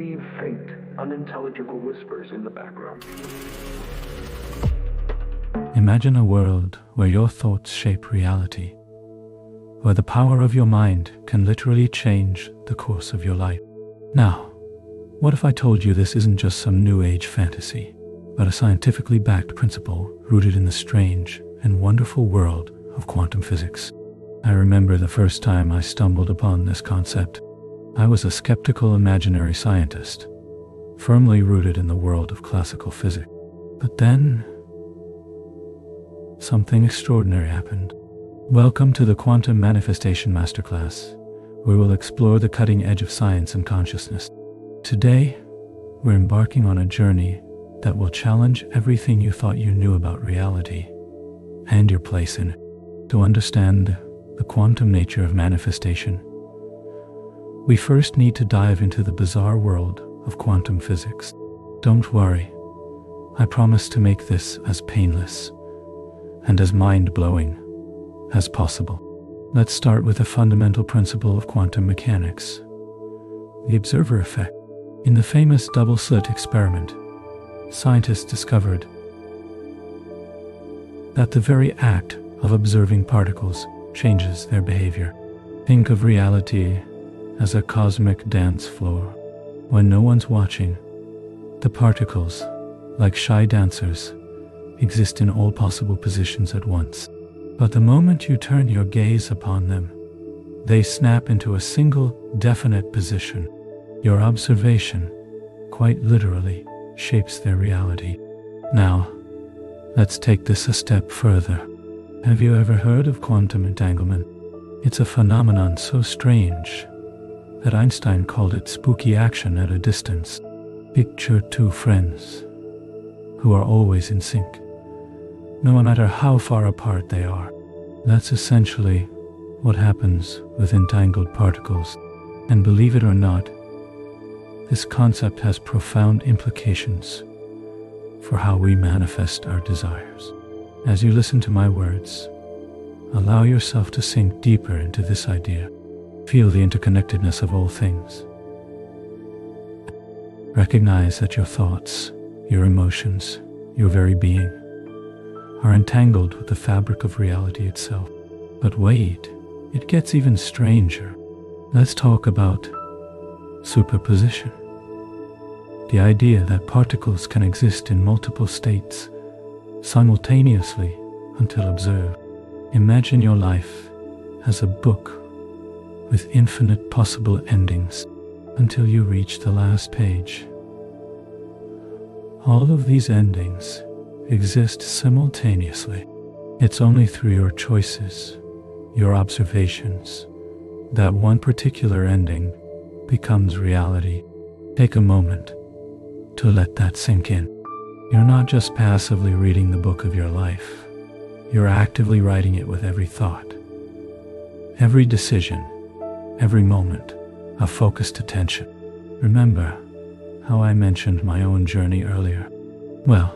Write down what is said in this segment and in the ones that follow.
leave faint, unintelligible whispers in the background. Imagine a world where your thoughts shape reality, where the power of your mind can literally change the course of your life. Now, what if I told you this isn't just some new age fantasy, but a scientifically backed principle rooted in the strange and wonderful world of quantum physics? I remember the first time I stumbled upon this concept. I was a skeptical imaginary scientist, firmly rooted in the world of classical physics. But then, something extraordinary happened. Welcome to the Quantum Manifestation Masterclass, where we'll explore the cutting edge of science and consciousness. Today, we're embarking on a journey that will challenge everything you thought you knew about reality and your place in it. To understand the quantum nature of manifestation, we first need to dive into the bizarre world of quantum physics. Don't worry, I promise to make this as painless and as mind-blowing as possible. Let's start with a fundamental principle of quantum mechanics, the observer effect. In the famous double-slit experiment, scientists discovered that the very act of observing particles changes their behavior. Think of reality as a cosmic dance floor. When no one's watching, the particles, like shy dancers, exist in all possible positions at once. But the moment you turn your gaze upon them, they snap into a single, definite position. Your observation, quite literally, shapes their reality. Now, let's take this a step further. Have you ever heard of quantum entanglement? It's a phenomenon so strange that Einstein called it spooky action at a distance. Picture two friends who are always in sync, no matter how far apart they are. That's essentially what happens with entangled particles. And believe it or not, this concept has profound implications for how we manifest our desires. As you listen to my words, allow yourself to sink deeper into this idea. Feel the interconnectedness of all things. Recognize that your thoughts, your emotions, your very being are entangled with the fabric of reality itself. But wait, it gets even stranger. Let's talk about superposition. The idea that particles can exist in multiple states simultaneously until observed. Imagine your life as a book with infinite possible endings until you reach the last page. All of these endings exist simultaneously. It's only through your choices, your observations, that one particular ending becomes reality. Take a moment to let that sink in. You're not just passively reading the book of your life. You're actively writing it with every thought, every decision, every moment of focused attention. Remember how I mentioned my own journey earlier? Well,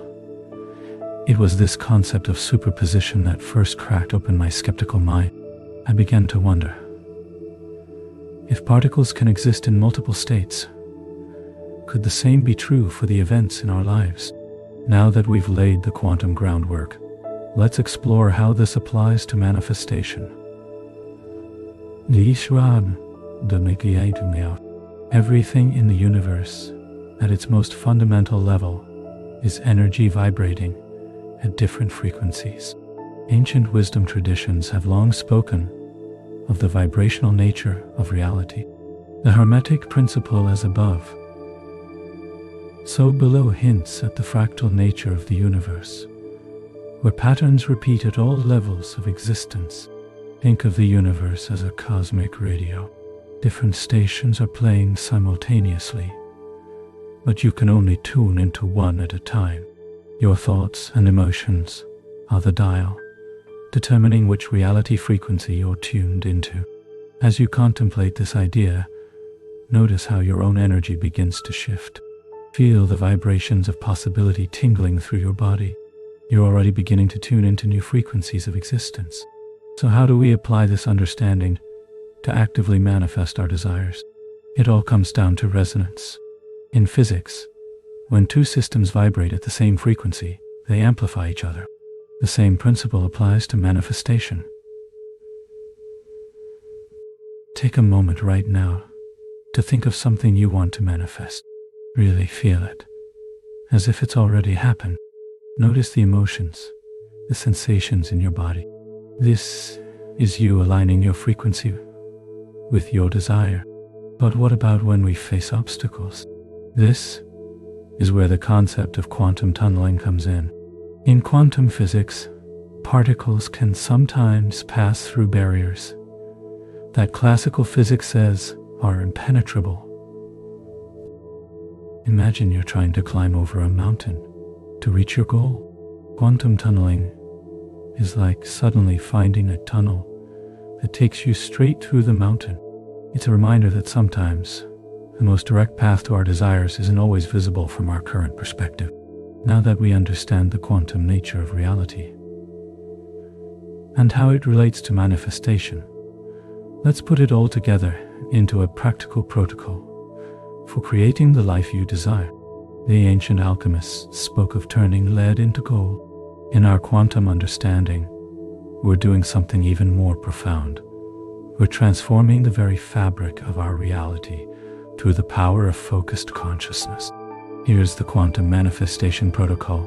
it was this concept of superposition that first cracked open my skeptical mind. I began to wonder, if particles can exist in multiple states, could the same be true for the events in our lives? Now that we've laid the quantum groundwork, let's explore how this applies to manifestation. Everything in the universe, at its most fundamental level, is energy vibrating at different frequencies. Ancient wisdom traditions have long spoken of the vibrational nature of reality. The Hermetic principle as above, so below hints at the fractal nature of the universe, where patterns repeat at all levels of existence. Think of the universe as a cosmic radio. Different stations are playing simultaneously, but you can only tune into one at a time. Your thoughts and emotions are the dial, determining which reality frequency you're tuned into. As you contemplate this idea, notice how your own energy begins to shift. Feel the vibrations of possibility tingling through your body. You're already beginning to tune into new frequencies of existence. So how do we apply this understanding to actively manifest our desires? It all comes down to resonance. In physics, when two systems vibrate at the same frequency, they amplify each other. The same principle applies to manifestation. Take a moment right now to think of something you want to manifest. Really feel it, as if it's already happened. Notice the emotions, the sensations in your body. This is you aligning your frequency with your desire. But what about when we face obstacles? This is where the concept of quantum tunneling comes in. In quantum physics, particles can sometimes pass through barriers that classical physics says are impenetrable. Imagine you're trying to climb over a mountain to reach your goal. Quantum tunneling is like suddenly finding a tunnel that takes you straight through the mountain. It's a reminder that sometimes the most direct path to our desires isn't always visible from our current perspective. Now that we understand the quantum nature of reality and how it relates to manifestation, let's put it all together into a practical protocol for creating the life you desire. The ancient alchemists spoke of turning lead into gold. In our quantum understanding, we're doing something even more profound. We're transforming the very fabric of our reality through the power of focused consciousness. Here's the quantum manifestation protocol.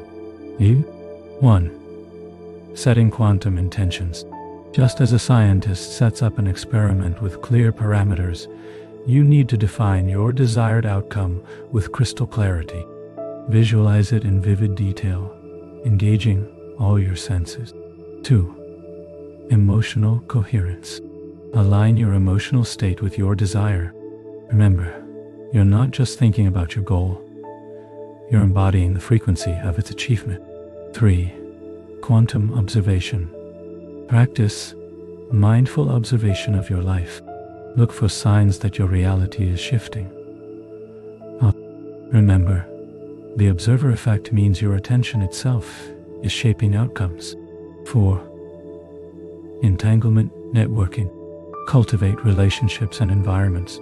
1. Setting quantum intentions. Just as a scientist sets up an experiment with clear parameters, you need to define your desired outcome with crystal clarity. Visualize it in vivid detail, engaging all your senses. 2. Emotional coherence. Align your emotional state with your desire. Remember, you're not just thinking about your goal, you're embodying the frequency of its achievement. 3. Quantum observation. Practice mindful observation of your life. Look for signs that your reality is shifting. Remember, the observer effect means your attention itself is shaping outcomes. 4. Entanglement networking. Cultivate relationships and environments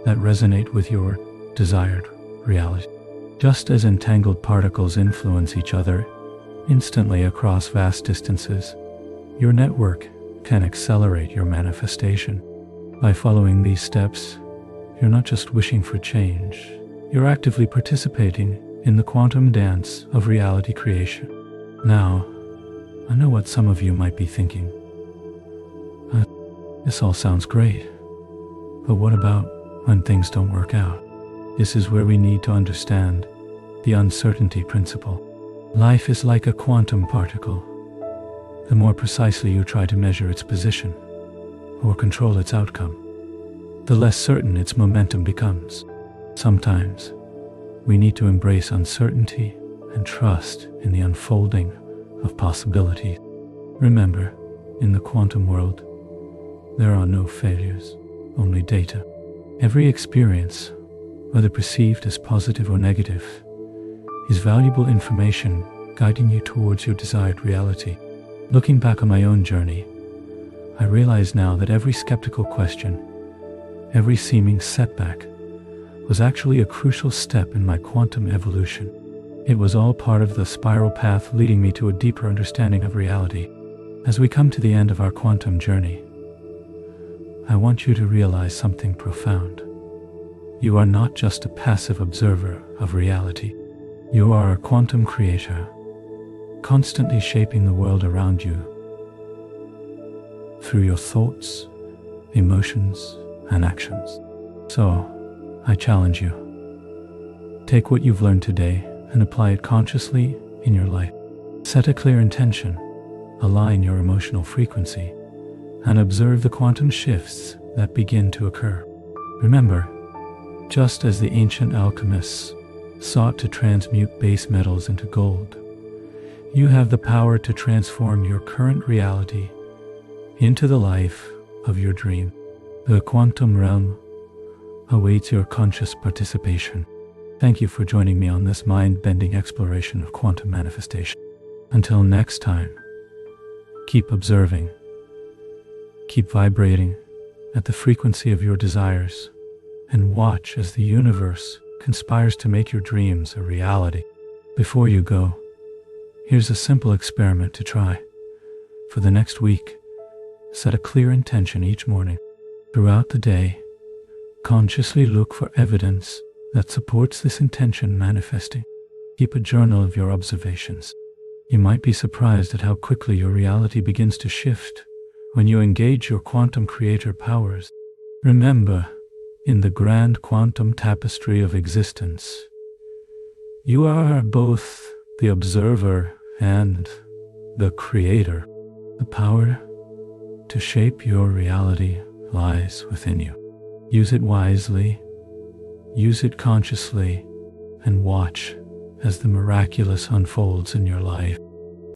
that resonate with your desired reality. Just as entangled particles influence each other instantly across vast distances, your network can accelerate your manifestation. By following these steps, you're not just wishing for change, you're actively participating in the quantum dance of reality creation. Now, I know what some of you might be thinking. This all sounds great, but what about when things don't work out? This is where we need to understand the uncertainty principle. Life is like a quantum particle. The more precisely you try to measure its position or control its outcome, the less certain its momentum becomes. Sometimes, we need to embrace uncertainty and trust in the unfolding of possibilities. Remember, in the quantum world, there are no failures, only data. Every experience, whether perceived as positive or negative, is valuable information guiding you towards your desired reality. Looking back on my own journey, I realize now that every skeptical question, every seeming setback, was actually a crucial step in my quantum evolution. It was all part of the spiral path leading me to a deeper understanding of reality. As we come to the end of our quantum journey, I want you to realize something profound. You are not just a passive observer of reality. You are a quantum creator, constantly shaping the world around you through your thoughts, emotions, and actions. So, I challenge you. Take what you've learned today and apply it consciously in your life. Set a clear intention, align your emotional frequency, and observe the quantum shifts that begin to occur. Remember, just as the ancient alchemists sought to transmute base metals into gold, you have the power to transform your current reality into the life of your dream. The quantum realm awaits your conscious participation. Thank you for joining me on this mind-bending exploration of quantum manifestation. Until next time, keep observing, keep vibrating at the frequency of your desires, and watch as the universe conspires to make your dreams a reality. Before you go, here's a simple experiment to try. For the next week, set a clear intention each morning. Throughout the day, consciously look for evidence that supports this intention manifesting. Keep a journal of your observations. You might be surprised at how quickly your reality begins to shift when you engage your quantum creator powers. Remember, in the grand quantum tapestry of existence, you are both the observer and the creator. The power to shape your reality lies within you. Use it wisely, use it consciously, and watch as the miraculous unfolds in your life.